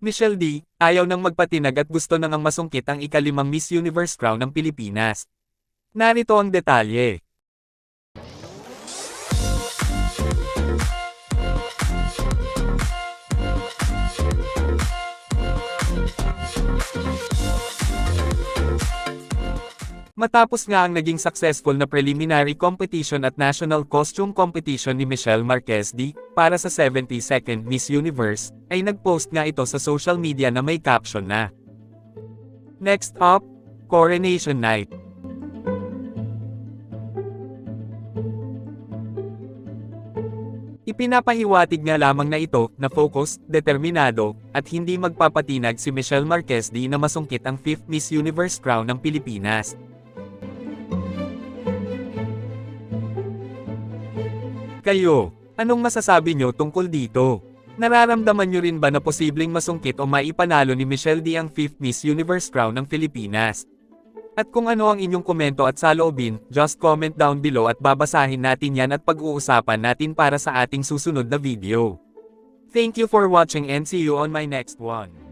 Michelle D, ayaw nang magpatinag at gusto nang masungkit ang ika-5 Miss Universe crown ng Pilipinas. Narito ang detalye. Matapos nga ang naging successful na preliminary competition at national costume competition ni Michelle Marquez D, para sa 72nd Miss Universe, ay nagpost nga ito sa social media na may caption na "Next up, Coronation Night." Ipinapahiwatig nga lamang na ito, na focused, determinado, at hindi magpapatinag si Michelle Marquez D na masungkit ang 5th Miss Universe crown ng Pilipinas. Kayo, anong masasabi nyo tungkol dito? Nararamdaman nyo rin ba na posibleng masungkit o maipanalo ni Michelle D ang 5th Miss Universe crown ng Pilipinas? At kung ano ang inyong komento at saloobin, just comment down below at babasahin natin yan at pag-uusapan natin para sa ating susunod na video. Thank you for watching and see you on my next one.